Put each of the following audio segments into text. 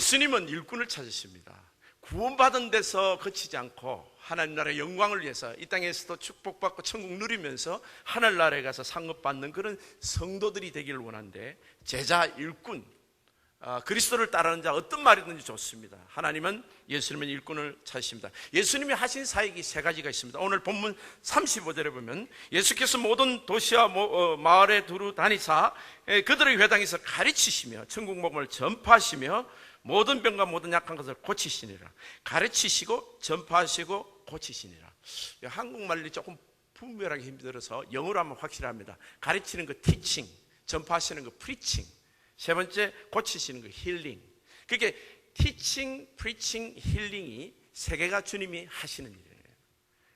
예수님은 일꾼을 찾으십니다. 구원받은 데서 그치지 않고 하나님 나라의 영광을 위해서 이 땅에서도 축복받고 천국 누리면서 하늘나라에 가서 상급받는 그런 성도들이 되기를 원하는데, 제자, 일꾼, 그리스도를 따르는 자 어떤 말이든지 좋습니다. 하나님은 예수님은 일꾼을 찾으십니다. 예수님이 하신 사역이 세 가지가 있습니다. 오늘 본문 35절에 보면 예수께서 모든 도시와 마을에 두루 다니사 그들의 회당에서 가르치시며 천국 복음을 전파하시며 모든 병과 모든 약한 것을 고치시니라. 가르치시고 전파하시고 고치시니라. 한국말이 조금 분별하기 힘들어서 영어로 하면 확실합니다. 가르치는 거 teaching, 전파하시는 거 preaching, 세 번째 고치시는 거 힐링. 그게 teaching, preaching, 힐링이 세 개가 주님이 하시는 일이에요.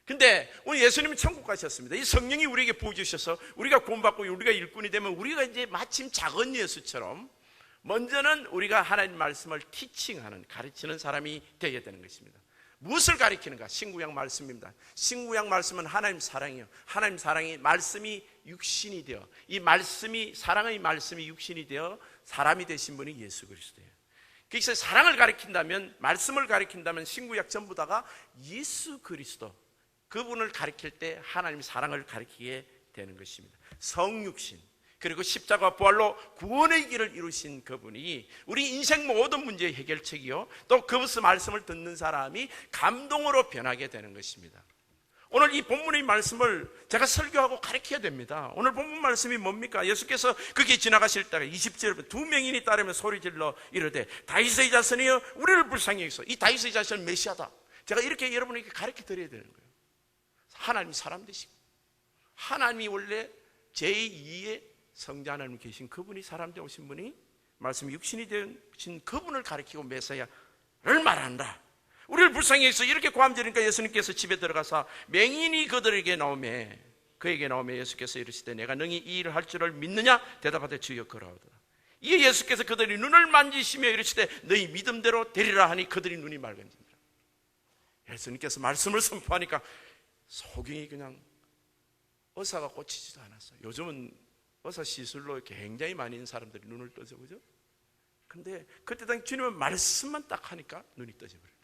근데 오늘 예수님은 천국 가셨습니다. 이 성령이 우리에게 부어주셔서 우리가 구원받고 우리가 일꾼이 되면 우리가 이제 마침 작은 예수처럼 먼저는 우리가 하나님 말씀을 티칭하는, 가르치는 사람이 되게 되는 것입니다. 무엇을 가르치는가? 신구약 말씀입니다. 신구약 말씀은 하나님 사랑이에요. 하나님 사랑이 말씀이 육신이 되어, 이 말씀이, 사랑의 말씀이 육신이 되어 사람이 되신 분이 예수 그리스도예요. 그래서 사랑을 가르친다면, 말씀을 가르친다면 신구약 전부 다가 예수 그리스도, 그분을 가르칠 때 하나님 사랑을 가르치게 되는 것입니다. 성육신, 그리고 십자가 부활로 구원의 길을 이루신 그분이 우리 인생 모든 문제의 해결책이요, 또 그분의 말씀을 듣는 사람이 감동으로 변하게 되는 것입니다. 오늘 이 본문의 말씀을 제가 설교하고 가르쳐야 됩니다. 오늘 본문 말씀이 뭡니까? 예수께서 거기 지나가실 때 20절에 두 명인이 따르며 소리질러 이르되 다윗의 자손이여 우리를 불쌍히 여기소. 이 다윗의 자손은 메시아다. 제가 이렇게 여러분에게 가르쳐 드려야 되는 거예요. 하나님이 사람 되시고, 하나님이 원래 제2의 성자 하나님 계신 그분이 사람 되어 오신 분이 말씀이 육신이 되신 그분을 가리키고 메시아를 말한다. 우리를 불쌍히 해서 이렇게 고함지르니까 예수님께서 집에 들어가서 맹인이 그들에게 나오매, 그에게 나오매 예수께서 이르시되 내가 능히 이 일을 할 줄을 믿느냐? 대답하되 주여 그러하더라. 이에 예수께서 그들이 눈을 만지시며 이르시되 너희 믿음대로 되리라 하니 그들이 눈이 맑은지니라. 예수님께서 말씀을 선포하니까 소경이 그냥 의사가 고치지도 않았어요. 요즘은 의사 시술로 굉장히 많이 있는 사람들이 눈을 떠져, 그죠? 근데 그때 당시 주님은 말씀만 딱 하니까 눈이 떠져버려요.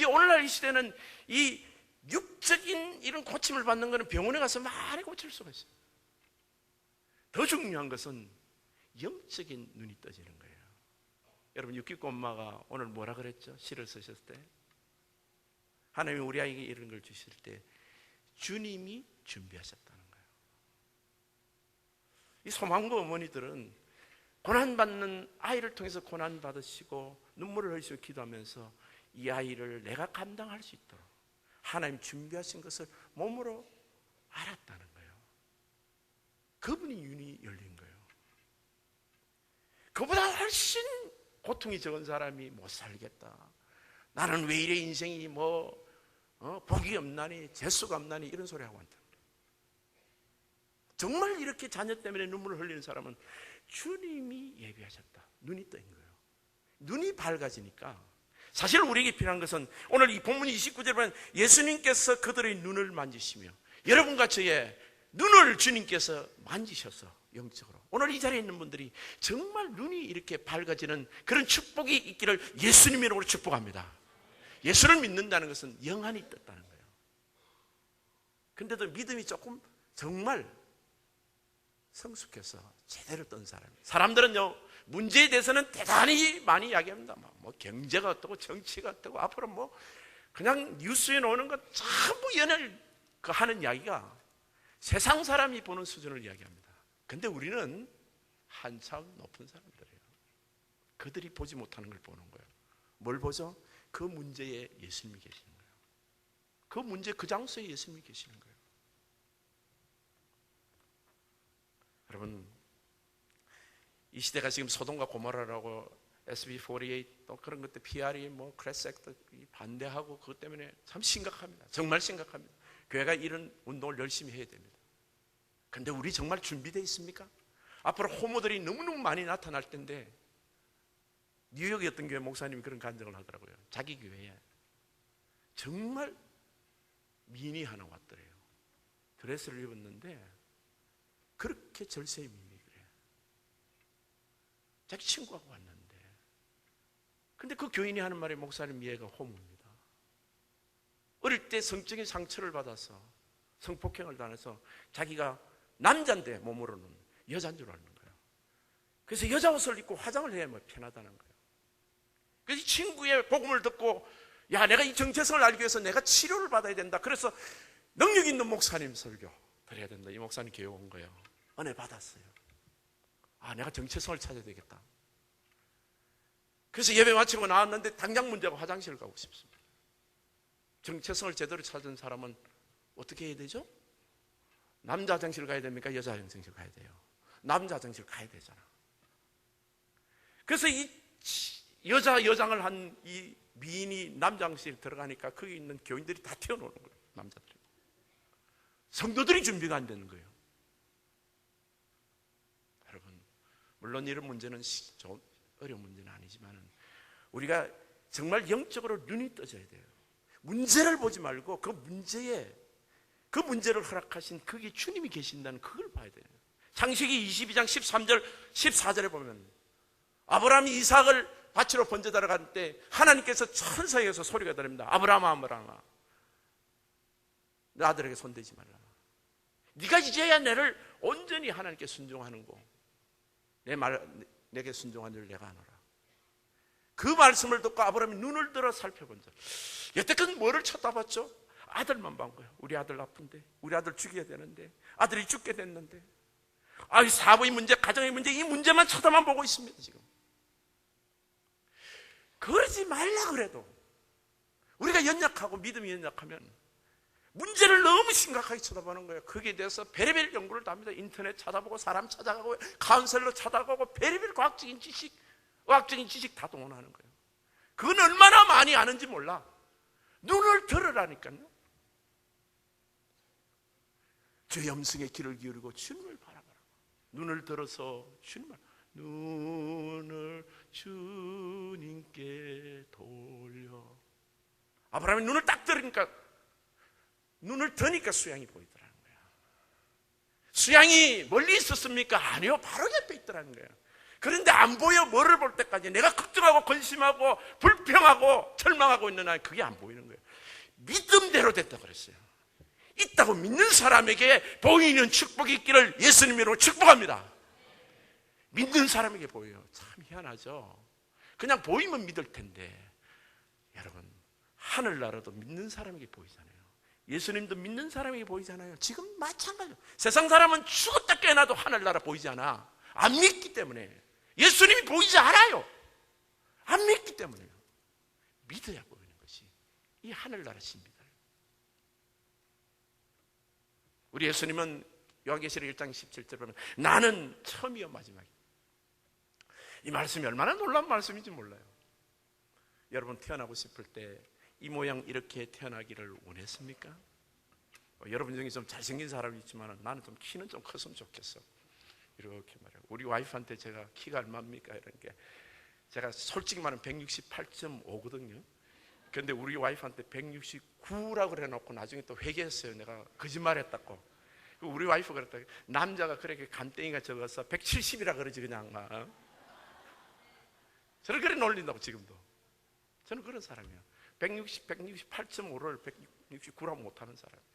오늘날 이 시대는 이 육적인 이런 고침을 받는 것은 병원에 가서 많이 고칠 수가 있어요. 더 중요한 것은 영적인 눈이 떠지는 거예요. 여러분, 육기고 엄마가 오늘 뭐라 그랬죠? 시를 쓰셨을 때 하나님이 우리 아이에게 이런 걸 주실 때 주님이 준비하셨다는 거예요. 이 소망부 어머니들은 고난받는 아이를 통해서 고난받으시고 눈물을 흘리시고 기도하면서 이 아이를 내가 감당할 수 있도록 하나님 준비하신 것을 몸으로 알았다는 거예요. 그분이 눈이 열린 거예요. 그보다 훨씬 고통이 적은 사람이 못 살겠다, 나는 왜 이래 인생이 복이 없나니 재수가 없나니 이런 소리 하고 한다. 정말 이렇게 자녀 때문에 눈물을 흘리는 사람은 주님이 예비하셨다, 눈이 떠인 거예요. 눈이 밝아지니까 사실 우리에게 필요한 것은 오늘 이 본문 29절에 보면 예수님께서 그들의 눈을 만지시며, 여러분과 저의 눈을 주님께서 만지셔서 영적으로 오늘 이 자리에 있는 분들이 정말 눈이 이렇게 밝아지는 그런 축복이 있기를 예수님 이름으로 축복합니다. 예수를 믿는다는 것은 영안이 떴다는 거예요. 근데도 믿음이 조금 정말 성숙해서 제대로 뜬 사람들은요, 문제에 대해서는 대단히 많이 이야기합니다. 뭐 경제가 어떻고 정치가 어떻고 앞으로 뭐 그냥 뉴스에 나오는 것 전부 연을 하는 이야기가 세상 사람이 보는 수준을 이야기합니다. 근데 우리는 한참 높은 사람들이에요. 그들이 보지 못하는 걸 보는 거예요. 뭘 보죠? 그 문제에 예수님이 계시는 거예요. 그 문제, 그 장소에 예수님이 계시는 거예요. 여러분, 이 시대가 지금 소돔과 고모라라고 SB48 또 그런 것들 PR이 뭐 클래스 액트 반대하고 그것 때문에 참 심각합니다. 정말 심각합니다. 교회가 이런 운동을 열심히 해야 됩니다. 근데 우리 정말 준비되어 있습니까? 앞으로 호모들이 너무너무 많이 나타날 텐데, 뉴욕의 어떤 교회 목사님이 그런 간증을 하더라고요. 자기 교회에 정말 미니 하나 왔더래요. 드레스를 입었는데 그렇게 절세의 미니 그래요. 자기 친구하고 왔는데, 근데 그 교인이 하는 말이 목사님 이해가 허무입니다. 어릴 때 성적인 상처를 받아서 성폭행을 당해서 자기가 남자인데 몸으로는 여자인 줄 아는 거예요. 그래서 여자 옷을 입고 화장을 해야 편하다는 거예요. 그래서 이 친구의 복음을 듣고, 야, 내가 이 정체성을 알기 위해서 내가 치료를 받아야 된다. 그래서 능력 있는 목사님 설교 드려야 된다. 이 목사님 교회 온 거예요. 은혜 받았어요. 아, 내가 정체성을 찾아야 되겠다. 그래서 예배 마치고 나왔는데 당장 문제가 화장실 가고 싶습니다. 정체성을 제대로 찾은 사람은 어떻게 해야 되죠? 남자 화장실 가야 됩니까? 여자 화장실 가야 돼요. 남자 화장실 가야 되잖아. 그래서 이 여자 여장을 한 이 미인이 남자 화장실 들어가니까 거기 있는 교인들이 다 튀어나오는 거예요. 남자들이. 성도들이 준비가 안 되는 거예요. 여러분, 물론 이런 문제는 좀 어려운 문제는 아니지만 우리가 정말 영적으로 눈이 떠져야 돼요. 문제를 보지 말고 그 문제를 허락하신 거기 주님이 계신다는 그걸 봐야 돼요. 창세기 22장 13절 14절에 보면 아브라함이 이삭을 밭으로 번져 들어갈 때 하나님께서 천사에게서 소리가 들립니다. 아브라함아, 아브라함아, 내 아들에게 손대지 말라. 네가 이제야 내를 온전히 하나님께 순종하는 거, 내게 순종한 줄 내가 아노라. 그 말씀을 듣고 아브라함이 눈을 들어 살펴본 적, 여태껏 뭐를 쳐다봤죠? 아들만 본 거예요. 우리 아들 아픈데, 우리 아들 죽여야 되는데, 아들이 죽게 됐는데, 사업의 문제, 가정의 문제, 이 문제만 쳐다만 보고 있습니다. 지금 그러지 말라 그래도 우리가 연약하고 믿음이 연약하면 문제를 너무 심각하게 쳐다보는 거예요. 거기에 대해서 별의별 연구를 다 합니다. 인터넷 찾아보고 사람 찾아가고 카운셀러 찾아가고 별의별 과학적인 지식, 의학적인 지식 다 동원하는 거예요. 그건 얼마나 많이 아는지 몰라. 눈을 들으라니까요. 저 염승의 귀를 기울이고 주님을 바라봐라. 눈을 들어서 주님을, 눈을 주님께 돌려. 아브라함이 눈을 딱 들으니까, 눈을 드니까 수양이 보이더라는 거예요. 수양이 멀리 있었습니까? 아니요, 바로 옆에 있더라는 거예요. 그런데 안 보여. 뭐를 볼 때까지 내가 걱정하고 근심하고 불평하고 절망하고 있는 한 그게 안 보이는 거예요. 믿음대로 됐다 그랬어요. 있다고 믿는 사람에게 보이는 축복이 있기를 예수님으로 축복합니다. 믿는 사람에게 보여요. 참 희한하죠. 그냥 보이면 믿을 텐데, 여러분, 하늘나라도 믿는 사람에게 보이잖아요. 예수님도 믿는 사람에게 보이잖아요. 지금 마찬가지예요. 세상 사람은 죽었다 깨어나도 하늘나라 보이지 않아. 안 믿기 때문에. 예수님이 보이지 않아요. 안 믿기 때문에요. 믿어야 보이는 것이 이 하늘나라십니다. 우리 예수님은 요한계시록 1장 17절에 보면 나는 처음이요 마지막이요. 이 말씀이 얼마나 놀라운 말씀인지 몰라요. 여러분, 태어나고 싶을 때 이 모양 이렇게 태어나기를 원했습니까? 여러분 중에 좀 잘생긴 사람이 있지만 나는 좀 키는 좀 컸으면 좋겠어. 이렇게 말해요. 우리 와이프한테 제가 키가 얼마입니까? 이런 게 제가 솔직히 말하면 168.5거든요. 그런데 우리 와이프한테 169라고 그래놓고 나중에 또 회개했어요. 내가 거짓말했다고. 우리 와이프 그랬다. 남자가 그렇게 간땡이가 적어서 170이라 그러지 그냥. 저를 그래 놀린다고 지금도. 저는 그런 사람이에요. 168.5를 169라고 못하는 사람이에요.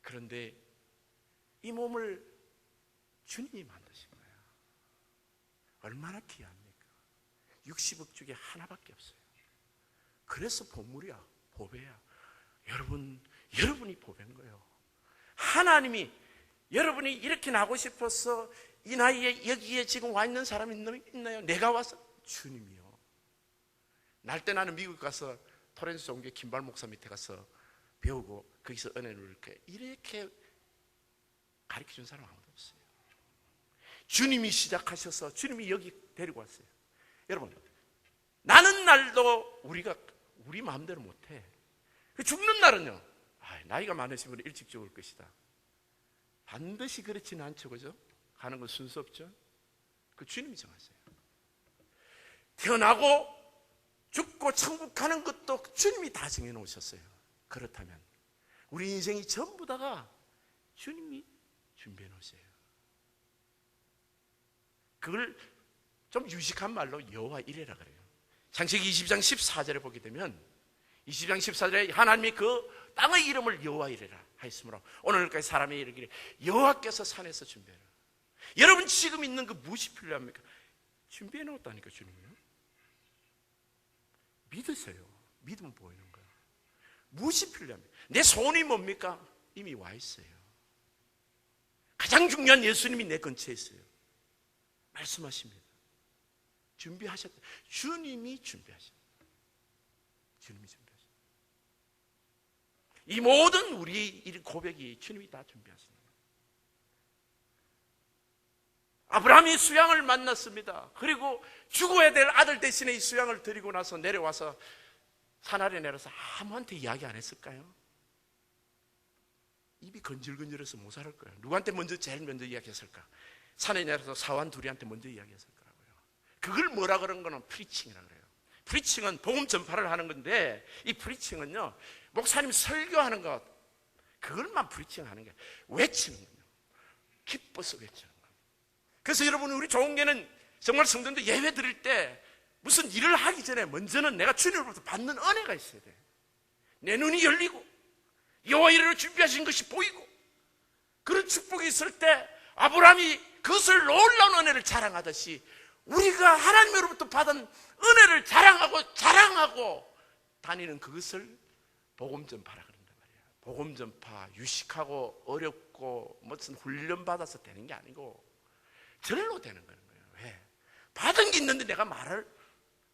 그런데 이 몸을 주님이 만드신 거예요. 얼마나 귀합니까? 60억 중에 하나밖에 없어요. 그래서 보물이야, 보배야. 여러분이 보배인 거예요. 하나님이 여러분이 이렇게 나고 싶어서 이 나이에 여기에 지금 와 있는 사람이 있나요? 내가 와서? 주님이요. 날 때 나는 미국 가서 토렌스 종교 김발 목사 밑에 가서 배우고 거기서 은혜를 이렇게 가르쳐 준 사람 아무도 없어요. 주님이 시작하셔서 주님이 여기 데리고 왔어요. 여러분, 나는 날도 우리 마음대로 못해. 죽는 날은요, 나이가 많으신 분은 일찍 죽을 것이다. 반드시 그렇지는 않죠, 그죠? 가는 건 순서 없죠? 그 주님이 정하세요. 태어나고 죽고 천국 가는 것도 주님이 다 정해놓으셨어요. 그렇다면 우리 인생이 전부 다가 주님이 준비해 놓으세요. 그걸 좀 유식한 말로 여호와 이레라 그래요. 창세기 20장 14절에 보게 되면 20장 14절에 하나님이 그 땅의 이름을 여호와 이레라 하였으므로 오늘까지 사람이 이르기를 여호와께서 산에서 준비해라. 여러분 지금 있는 그 무엇이 필요합니까? 준비해 놓았다니까 주님이요. 믿으세요. 믿으면 보이는 거야. 무엇이 필요합니까? 내 소원이 뭡니까? 이미 와 있어요. 가장 중요한 예수님이 내 근처에 있어요. 말씀하십니다. 준비하셨다. 주님이 준비하셨다. 주님이 준비하셨다. 이 모든 우리 고백이 주님이 다 준비하셨다. 아브라함이 수양을 만났습니다. 그리고 죽어야 될 아들 대신에 이 수양을 드리고 나서 내려와서 산 아래 내려서 아무한테 이야기 안 했을까요? 입이 건질건질해서 못 살을 거예요. 누구한테 제일 먼저 이야기했을까? 산에 내려서 사환 둘이한테 먼저 이야기했을 거라고요. 그걸 뭐라 그런 거는 프리칭이라고 그래요. 프리칭은 복음 전파를 하는 건데, 이 프리칭은요, 목사님 설교하는 것, 그걸만 프리칭하는 게 외치는 거예요. 기뻐서 외치는 거예요. 그래서 여러분, 우리 종교는 정말 성도님들 예배 드릴 때 무슨 일을 하기 전에 먼저는 내가 주님으로부터 받는 은혜가 있어야 돼. 내 눈이 열리고 여호와 이레를 준비하신 것이 보이고, 그런 축복이 있을 때 아브라함이 그것을 놀라운 은혜를 자랑하듯이 우리가 하나님으로부터 받은 은혜를 자랑하고 다니는 그것을 복음 전파라 그런단 말이야. 복음 전파 유식하고 어렵고 무슨 훈련 받아서 되는 게 아니고 절로 되는 거예요. 왜? 받은 게 있는데 내가 말을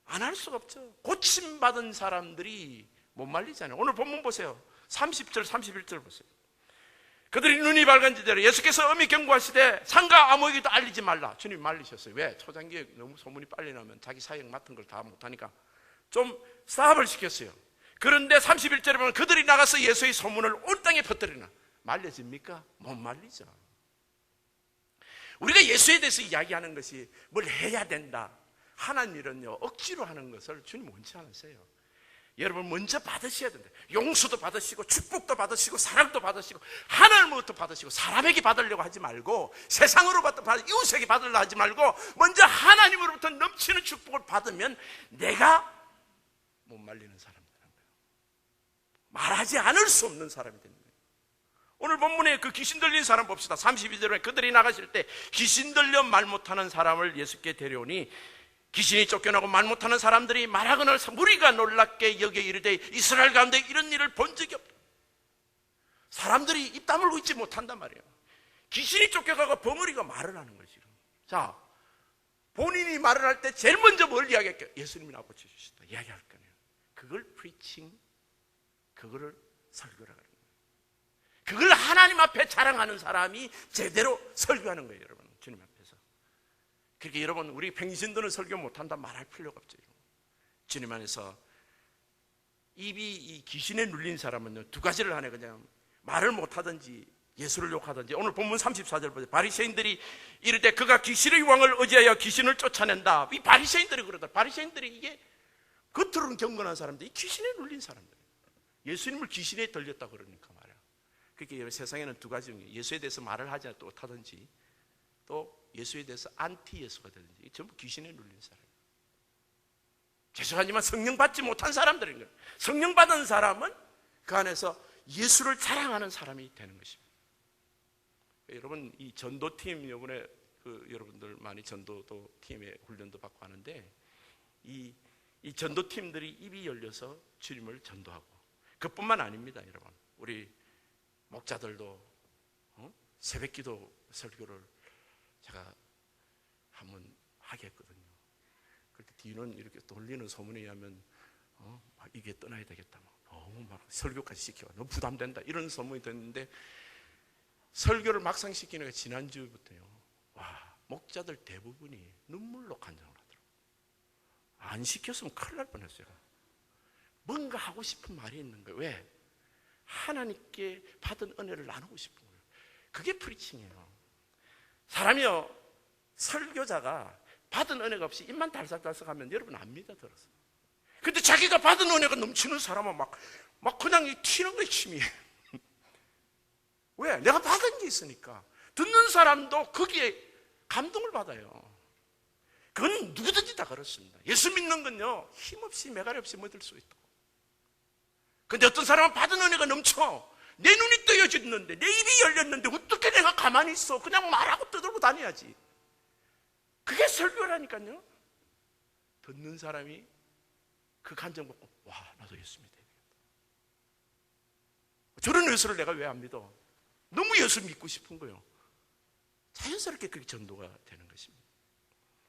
안 할 수가 없죠. 고침 받은 사람들이 못 말리잖아요. 오늘 본문 보세요. 30절 31절 보세요. 그들이 눈이 밝은지대로 예수께서 엄히 경고하시되 상가 아무에게도 알리지 말라. 주님이 말리셨어요. 왜? 초장기에 너무 소문이 빨리 나면 자기 사역 맡은 걸 다 못하니까 좀 스탑을 시켰어요. 그런데 31절에 보면 그들이 나가서 예수의 소문을 온 땅에 퍼뜨리나. 말려집니까? 못 말리죠. 우리가 예수에 대해서 이야기하는 것이 뭘 해야 된다 하는 일은요, 억지로 하는 것을 주님 원치 않으세요. 여러분 먼저 받으셔야 된다. 용서도 받으시고 축복도 받으시고 사랑도 받으시고 하나님으로부터 받으시고, 사람에게 받으려고 하지 말고 세상으로부터 이웃에게 받으려고 하지 말고 먼저 하나님으로부터 넘치는 축복을 받으면 내가 못 말리는 사람이 되는 거예요. 말하지 않을 수 없는 사람이 되는 거예요. 오늘 본문에 그 귀신 들린 사람 봅시다. 32절에 그들이 나가실 때 귀신 들려 말 못하는 사람을 예수께 데려오니 귀신이 쫓겨나고 말 못하는 사람들이 말하거늘 무리가 놀랍게 여겨 이르되 이스라엘 가운데 이런 일을 본 적이 없다. 사람들이 입 다물고 있지 못한단 말이에요. 귀신이 쫓겨가고 벙어리가 말을 하는 거지. 자, 본인이 말을 할 때 제일 먼저 뭘 이야기할까요? 예수님이 나와 고쳐주셨다 이야기할 거예요. 그걸 프리칭, 그거를 설교라고 하는 거예요. 그걸 하나님 앞에 자랑하는 사람이 제대로 설교하는 거예요. 여러분, 주님 앞에서. 그렇게 여러분, 우리 평신도는 설교 못한다 말할 필요가 없죠. 주님 안에서 입이 이 귀신에 눌린 사람은요, 두 가지를 하네. 그냥 말을 못하든지 예수를 욕하든지. 오늘 본문 34절 보세요. 바리새인들이 이르되 그가 귀신의 왕을 의지하여 귀신을 쫓아낸다. 이 바리새인들이 그러다. 바리새인들이 이게 겉으로는 경건한 사람들, 이 귀신에 눌린 사람들. 예수님을 귀신에 들렸다 그러니까 말이야. 그렇게 세상에는 두 가지 중에 예수에 대해서 말을 하지 못하든지 또 예수에 대해서 안티 예수가 되든지, 전부 귀신에 눌린 사람. 죄송하지만 성령 받지 못한 사람들인 거예요. 성령 받은 사람은 그 안에서 예수를 자랑하는 사람이 되는 것입니다. 여러분, 이 전도팀 이번에 여러분들 많이 전도도 팀의 훈련도 받고 하는데 이 전도팀들이 입이 열려서 주님을 전도하고, 그뿐만 아닙니다. 여러분, 우리 목자들도 새벽기도 설교를 제가 한번 하게 했거든요. 그때 뒤는 이렇게 돌리는 소문에 의하면 막 이게 떠나야 되겠다, 너무 막 설교까지 시켜, 너무 부담된다 이런 소문이 됐는데, 설교를 막상 시키는 게 지난주부터요, 와, 목자들 대부분이 눈물로 간증을 하더라고요. 안 시켰으면 큰일 날 뻔했어요. 뭔가 하고 싶은 말이 있는 거예요. 왜? 하나님께 받은 은혜를 나누고 싶은 거예요. 그게 프리칭이에요. 사람이요, 설교자가 받은 은혜가 없이 입만 달싹달싹 하면 여러분 안 믿어들었어요. 근데 자기가 받은 은혜가 넘치는 사람은 막 그냥 튀는 거예요, 침이. 왜? 내가 받은 게 있으니까. 듣는 사람도 거기에 감동을 받아요. 그건 누구든지 다 그렇습니다. 예수 믿는 건요, 힘없이 매가리 없이 믿을 수 있다. 근데 어떤 사람은 받은 은혜가 넘쳐. 내 눈이 뜨여졌는데, 내 입이 열렸는데 어떻게 내가 가만히 있어? 그냥 말하고 떠들고 다녀야지. 그게 설교라니까요. 듣는 사람이 그 감정 받고, 와, 나도 예수 믿어야 되겠다. 저런 예수를 내가 왜 안 믿어? 너무 예수 믿고 싶은 거예요. 자연스럽게 그게 전도가 되는 것입니다.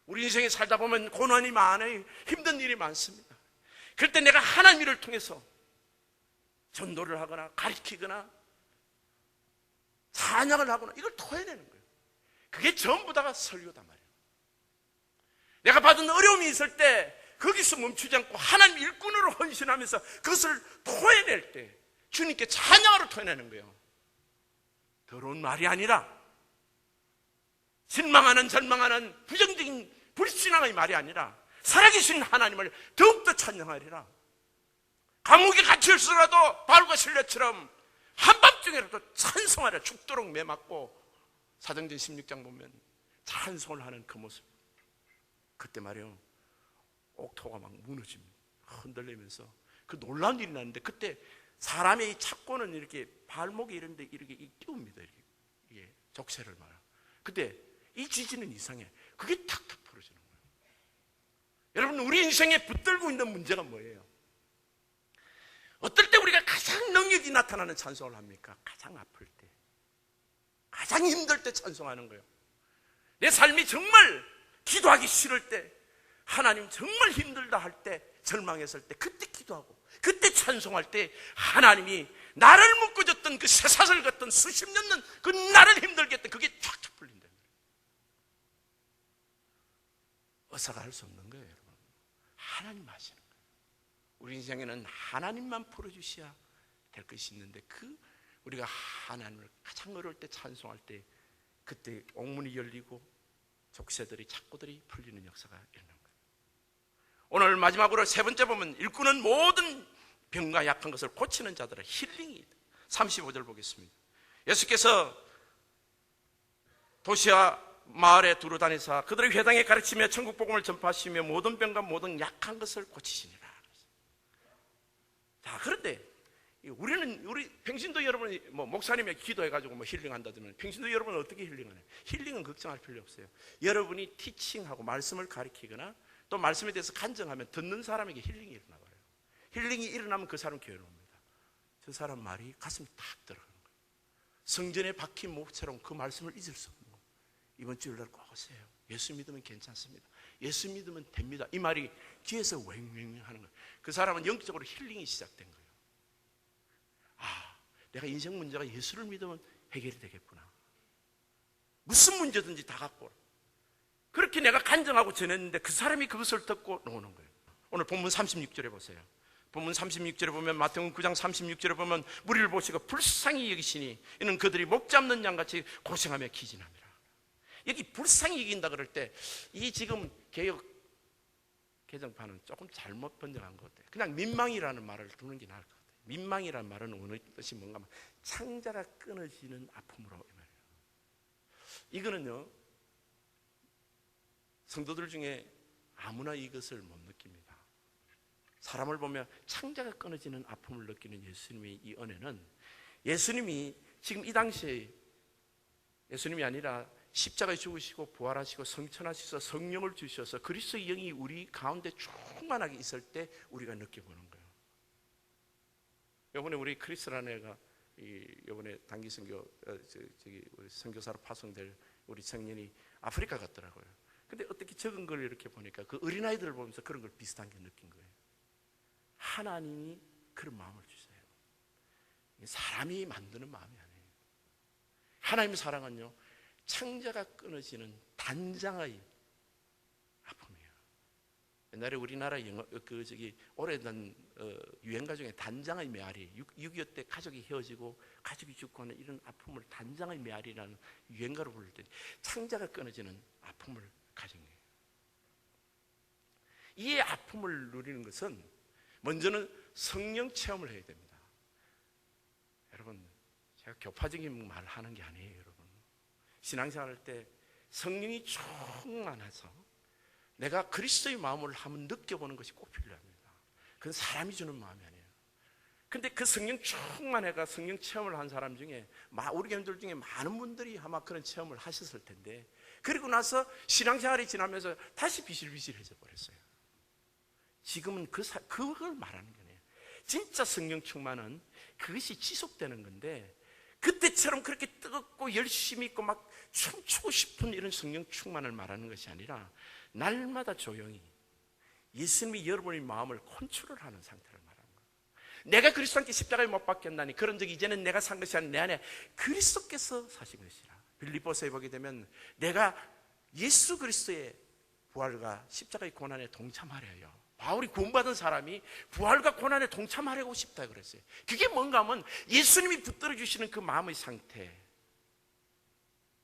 우리 인생에 살다 보면 고난이 많아요. 힘든 일이 많습니다. 그럴 때 내가 하나님 일을 통해서 전도를 하거나 가르치거나 찬양을 하거나 이걸 토해내는 거예요. 그게 전부 다가 설교단 말이에요. 내가 받은 어려움이 있을 때 거기서 멈추지 않고 하나님 일꾼으로 헌신하면서 그것을 토해낼 때 주님께 찬양으로 토해내는 거예요. 더러운 말이 아니라, 실망하는 절망하는 부정적인 불신앙의 말이 아니라 살아계신 하나님을 더욱더 찬양하리라. 감옥에 갇혔으라도 바울과 실려처럼 한밤중에라도 찬송하라. 죽도록 매맞고 사도행전 16장 보면 찬송을 하는 그 모습. 그때 말이에요, 옥토가 막 무너집니다. 흔들리면서 그 놀라운 일이 나는데, 그때 사람의 이 착고는 이렇게 발목이 이런데 이렇게 끼웁니다. 이게 족쇄를 말해요. 그때 이 지진은 이상해. 그게 탁탁 풀어지는 거예요. 여러분, 우리 인생에 붙들고 있는 문제가 뭐예요? 어떨 때 우리가 가장 능력이 나타나는 찬송을 합니까? 가장 아플 때, 가장 힘들 때 찬송하는 거예요. 내 삶이 정말 기도하기 싫을 때, 하나님 정말 힘들다 할 때, 절망했을 때, 그때 기도하고 그때 찬송할 때 하나님이 나를 묶어줬던 그 쇠사슬 같던 수십 년은 그 나를 힘들게 했던 그게 쫙쫙 풀린다. 의사가 할 수 없는 거예요, 여러분. 하나님 하시는 거예요. 우리 인생에는 하나님만 풀어주셔야 될 것이 있는데, 우리가 하나님을 가장 어려울 때 찬송할 때, 그때 옥문이 열리고 족쇄들이 착고들이 풀리는 역사가 일어난 거예요. 오늘 마지막으로 세 번째 보면, 일꾼은 모든 병과 약한 것을 고치는 자들의 힐링이 35절 보겠습니다. 예수께서 도시와 마을에 두루 다니사 그들의 회당에 가르치며 천국 복음을 전파하시며 모든 병과 모든 약한 것을 고치시니라. 자, 그런데 우리 평신도 여러분이 목사님이 기도해가지고 힐링한다더니, 평신도 여러분은 어떻게 힐링하나요? 힐링은 걱정할 필요 없어요. 여러분이 티칭하고 말씀을 가르치거나 또 말씀에 대해서 간증하면 듣는 사람에게 힐링이 일어나버려요. 힐링이 일어나면 그 사람 교회로 옵니다. 저 사람 말이 가슴이 탁 들어가는 거예요. 성전에 박힌 목처럼 그 말씀을 잊을 수 없는 거예요. 이번 주일날 꼭 오세요. 예수 믿으면 괜찮습니다. 예수 믿으면 됩니다. 이 말이 귀에서 왱왱 하는 거예요. 그 사람은 영적으로 힐링이 시작된 거예요. 아, 내가 인생 문제가 예수를 믿으면 해결이 되겠구나. 무슨 문제든지 다 갖고 오라. 그렇게 내가 간증하고 전했는데 그 사람이 그것을 듣고 나오는 거예요. 오늘 본문 36절에 보세요. 본문 36절에 보면, 마태복음 9장 36절에 보면, 무리를 보시고 불쌍히 여기시니 이는 그들이 목 잡는 양같이 고생하며 기진함이라. 여기 불쌍히 여긴다 그럴 때, 이 지금 개혁 개정판은 조금 잘못 번역한 것 같아요. 그냥 민망이라는 말을 두는 게 나을 것 같아요. 민망이라는 말은 어느 뜻이 뭔가 하면 창자가 끊어지는 아픔으로, 이 말이에요. 이거는요, 성도들 중에 아무나 이것을 못 느낍니다. 사람을 보면 창자가 끊어지는 아픔을 느끼는 예수님의 이 은혜는, 예수님이 지금 이 당시에 예수님이 아니라 십자가에 죽으시고 부활하시고 성천하셔서 성령을 주셔서 그리스도의 영이 우리 가운데 충만하게 있을 때 우리가 느껴보는 거예요. 이번에 우리 크리스라는 애가 이번에 단기 선교 우리 선교사로 파송될 우리 청년이 아프리카 갔더라고요. 근데 어떻게 적은 걸 이렇게 보니까 그 어린아이들을 보면서 그런 걸 비슷한 게 느낀 거예요. 하나님이 그런 마음을 주세요. 사람이 만드는 마음이 아니에요. 하나님의 사랑은요, 창자가 끊어지는 단장의 아픔이에요. 옛날에 우리나라 오래된 유행가 중에 단장의 메아리, 6.25 때 가족이 헤어지고 가족이 죽고 하는 이런 아픔을 단장의 메아리라는 유행가로 부를 때 창자가 끊어지는 아픔을 가진 거예요. 이 아픔을 누리는 것은 먼저는 성령 체험을 해야 됩니다. 여러분, 제가 교파적인 말을 하는 게 아니에요. 여러분, 신앙생활 할 때 성령이 충만해서 내가 그리스도의 마음을 한번 느껴보는 것이 꼭 필요합니다. 그건 사람이 주는 마음이 아니에요. 근데 그 성령 충만해가 성령 체험을 한 사람 중에, 우리 교인들 중에 많은 분들이 아마 그런 체험을 하셨을 텐데, 그리고 나서 신앙생활이 지나면서 다시 비실비실해져 버렸어요. 지금은 그걸 말하는 거네요. 진짜 성령 충만은 그것이 지속되는 건데, 그때처럼 그렇게 뜨겁고 열심히 있고 막 춤추고 싶은 이런 성령 충만을 말하는 것이 아니라, 날마다 조용히 예수님이 여러분의 마음을 컨트롤하는 상태를 말하는 거예요. 내가 그리스도 함께 십자가에 못 박혔나니 그런 적이 이제는 내가 산 것이 아니라 내 안에 그리스도께서 사신 것이라. 빌립보서에 보게 되면 내가 예수 그리스도의 부활과 십자가의 고난에 동참하려요. 바울이 구원받은 사람이 부활과 고난에 동참하려고 싶다 그랬어요. 그게 뭔가 하면 예수님이 붙들어 주시는 그 마음의 상태,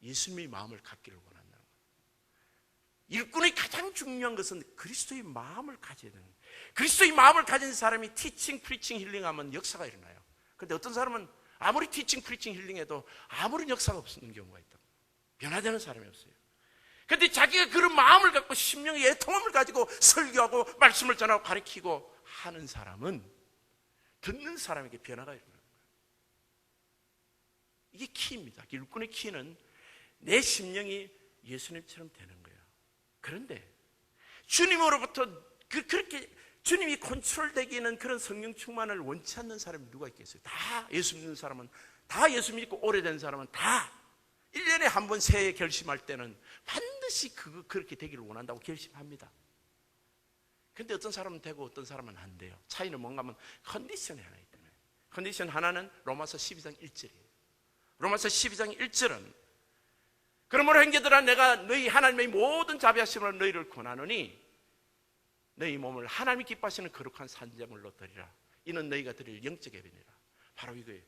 예수님의 마음을 갖기를 원한다는 거예요. 일꾼의 가장 중요한 것은 그리스도의 마음을 가져야 되는 거예요. 그리스도의 마음을 가진 사람이 티칭, 프리칭, 힐링하면 역사가 일어나요. 그런데 어떤 사람은 아무리 티칭, 프리칭, 힐링해도 아무런 역사가 없는 경우가 있다. 변화되는 사람이 없어요. 그런데 자기가 그런 마음을 갖고 심령의 애통함을 가지고 설교하고 말씀을 전하고 가르치고 하는 사람은 듣는 사람에게 변화가 일어나는 거예요. 이게 키입니다. 일꾼의 키는 내 심령이 예수님처럼 되는 거예요. 그런데 주님으로부터 그렇게 주님이 컨트롤되기는 그런 성령 충만을 원치 않는 사람이 누가 있겠어요? 다 예수 믿는 사람은, 다 예수 믿고 오래된 사람은 다 1년에 한 번 새해 결심할 때는 반드시 그렇게 되기를 원한다고 결심합니다. 근데 어떤 사람은 되고 어떤 사람은 안 돼요. 차이는 뭔가 하면 컨디션이 하나 있다면, 컨디션 하나는 로마서 12장 1절이에요. 로마서 12장 1절은 그러므로 형제들아 내가 너희 하나님의 모든 자비하심으로 너희를 권하노니 너희 몸을 하나님이 기뻐하시는 거룩한 산제물로 드리라. 이는 너희가 드릴 영적 예배니라. 바로 이거예요.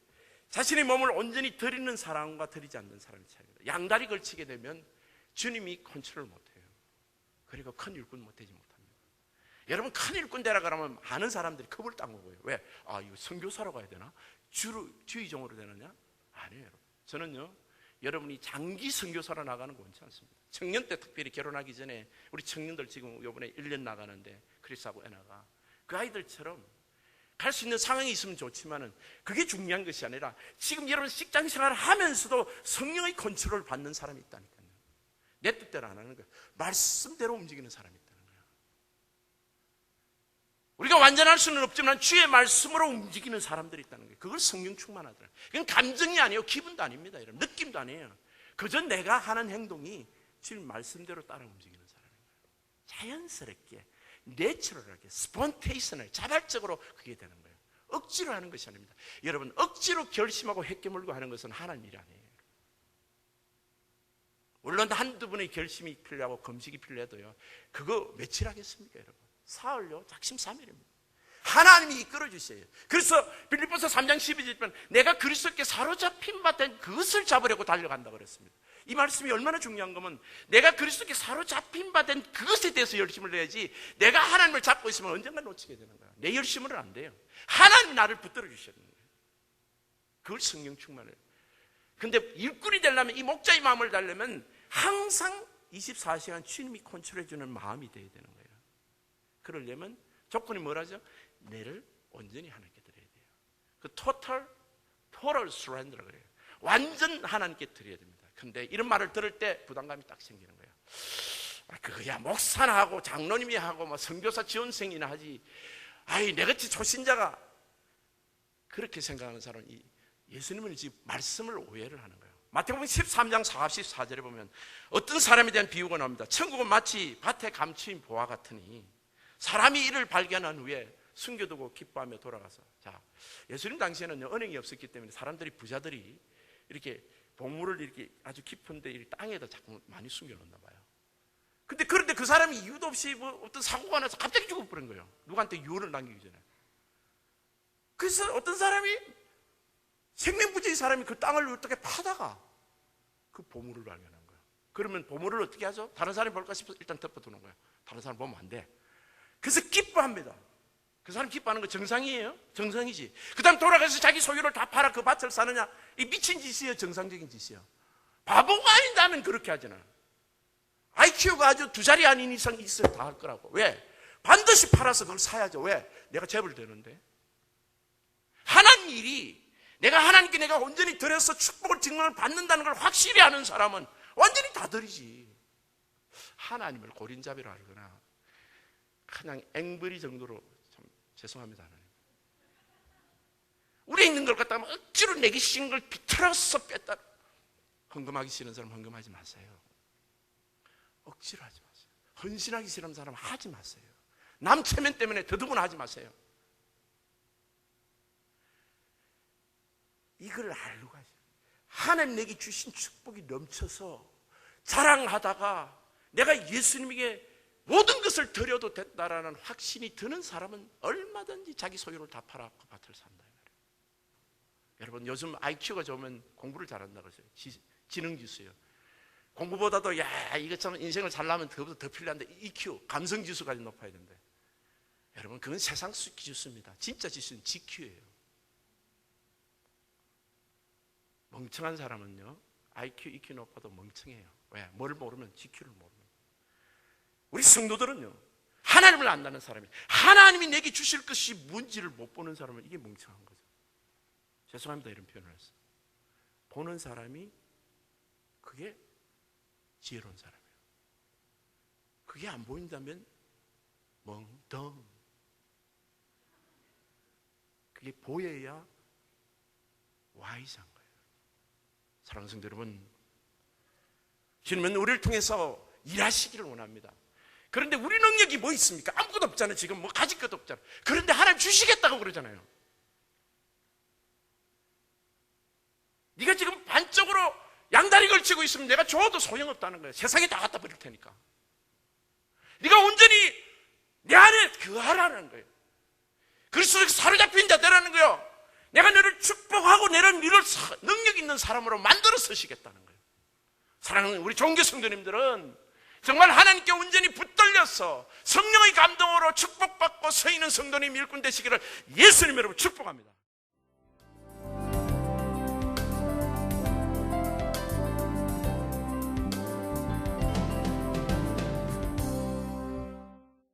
자신의 몸을 온전히 드리는 사람과 드리지 않는 사람의 차이입니다. 양다리 걸치게 되면 주님이 컨트롤 못해요. 그리고 큰 일꾼 못되지 못합니다. 여러분 큰 일꾼 되라 그러면 많은 사람들이 겁을 딱 먹어요. 왜? 이거 선교사로 가야 되나? 주의종으로 되느냐? 아니에요. 여러분. 저는요, 여러분이 장기 선교사로 나가는 거 원치 않습니다. 청년 때 특별히 결혼하기 전에 우리 청년들 지금 이번에 1년 나가는데 크리스하고 애나가 그 아이들처럼 갈 수 있는 상황이 있으면 좋지만은 그게 중요한 것이 아니라 지금 여러분 직장 생활을 하면서도 성령의 컨트롤을 받는 사람이 있다니까요. 내 뜻대로 안 하는 거예요. 말씀대로 움직이는 사람이 있다는 거예요. 우리가 완전할 수는 없지만 주의 말씀으로 움직이는 사람들이 있다는 거예요. 그걸 성령 충만하더라. 그건 감정이 아니에요. 기분도 아닙니다. 여러분. 느낌도 아니에요. 그저 내가 하는 행동이 주님 말씀대로 따라 움직이는 사람인 거예요. 자연스럽게, 내추럴하게, 스폰테이션을 자발적으로 그게 되는 거예요. 억지로 하는 것이 아닙니다. 여러분, 억지로 결심하고 획기물고 하는 것은 하나님 일이 아니에요. 물론 한두 분의 결심이 필요하고 금식이 필요해도요, 그거 며칠 하겠습니까, 여러분? 사흘요, 작심삼일입니다. 하나님이 이끌어 주셔요. 그래서 빌립보서 3장 12절에 보면 내가 그리스도께 사로잡힌 바 된 그것을 잡으려고 달려간다고 그랬습니다. 이 말씀이 얼마나 중요한 거면 내가 그리스도께 사로잡힌 바 된 그것에 대해서 열심을 내야지, 내가 하나님을 잡고 있으면 언젠가 놓치게 되는 거야. 내 열심으로는 안 돼요. 하나님이 나를 붙들어 주셔야 되는 거예요. 그걸 성령 충만을. 근데 일꾼이 되려면, 이 목자의 마음을 달려면 항상 24시간 주님이 컨트롤해 주는 마음이 돼야 되는 거예요. 그러려면 조건이 뭐라죠? 내를 온전히 하나님께 드려야 돼요. 그 total surrender라고 그래요. 완전 하나님께 드려야 됩니다. 근데 이런 말을 들을 때 부담감이 딱 생기는 거예요. 그거야 목사나 하고 장로님이 하고 뭐 선교사 지원생이나 하지. 내같이 초신자가 그렇게 생각하는 사람은 예수님은 지금 말씀을 오해를 하는 거예요. 마태복음 13장 44절에 보면 어떤 사람에 대한 비유가 나옵니다. 천국은 마치 밭에 감추인 보화 같으니 사람이 이를 발견한 후에 숨겨두고 기뻐하며 돌아가서. 자, 예수님 당시에는 은행이 없었기 때문에 사람들이, 부자들이 이렇게 보물을 이렇게 아주 깊은데 이 땅에다 자꾸 많이 숨겨놓나 봐요. 그런데 그 사람이 이유도 없이 뭐 어떤 사고가 나서 갑자기 죽어버린 거예요. 누구한테 유언을 남기기 전에. 그래서 어떤 사람이, 생명부지의 사람이 그 땅을 어떻게 파다가 그 보물을 발견한 거예요. 그러면 보물을 어떻게 하죠? 다른 사람이 볼까 싶어서 일단 덮어두는 거예요. 다른 사람 보면 안 돼. 그래서 기뻐합니다. 그 사람 기뻐하는 거 정상이에요? 정상이지. 그 다음 돌아가서 자기 소유를 다 팔아 그 밭을 사느냐? 이 미친 짓이에요? 정상적인 짓이에요? 바보가 아닌다면 그렇게 하잖아. IQ가 아주 두 자리 아닌 이상 있어야 다 할 거라고. 왜? 반드시 팔아서 그걸 사야죠. 왜? 내가 재벌 되는데. 하나님 일이 내가 하나님께 내가 온전히 드려서 축복을 증언을 받는다는 걸 확실히 아는 사람은 완전히 다 드리지. 하나님을 고린자비로 알거나 그냥 앵벌이 정도로 참 죄송합니다. 하나님. 우리에 있는 걸 갖다가 억지로 내기 싫은 걸 비틀어서 뺐다. 헌금하기 싫은 사람 헌금하지 마세요. 억지로 하지 마세요. 헌신하기 싫은 사람 하지 마세요. 남 체면 때문에 더더구나 하지 마세요. 이걸 알고 가세요. 하나님 내게 주신 축복이 넘쳐서 자랑하다가 내가 예수님에게 모든 것을 드려도 된다라는 확신이 드는 사람은 얼마든지 자기 소유를 다 팔아갖고 밭을 산다. 여러분 요즘 IQ가 좋으면 공부를 잘한다고 그러죠. 지능지수요. 공부보다도 야 이거 참 인생을 잘나면 더 필요한데 EQ, 감성지수까지 높아야 된대. 여러분 그건 세상 지수입니다. 진짜 지수는 GQ예요. 멍청한 사람은요 IQ, EQ 높아도 멍청해요. 왜? 뭘 모르면 GQ를 모르면. 우리 성도들은요 하나님을 안다는 사람이 하나님이 내게 주실 것이 뭔지를 못 보는 사람은 이게 멍청한 거죠. 죄송합니다 이런 표현을 했어요. 보는 사람이 그게 지혜로운 사람이에요. 그게 안 보인다면 멍덩. 그게 보여야 와이즈한 거예요. 사랑하는 성도 여러분, 주님은 우리를 통해서 일하시기를 원합니다. 그런데 우리 능력이 뭐 있습니까? 아무것도 없잖아요. 지금 뭐 가질 것도 없잖아요. 그런데 하나님 주시겠다고 그러잖아요. 네가 지금 반쪽으로 양다리 걸치고 있으면 내가 줘도 소용없다는 거예요. 세상에 다 갖다 버릴 테니까. 네가 온전히 내 안에 거하라는 거예요. 그리스도에게 사로잡힌 자들라는 거예요. 내가 너를 축복하고 너를 능력 있는 사람으로 만들어 쓰시겠다는 거예요. 사랑하는 우리 종교 성도님들은 정말 하나님께 온전히 붙들려서 성령의 감동으로 축복받고 서 있는 성도님 일꾼 되시기를 예수님 여러분 축복합니다.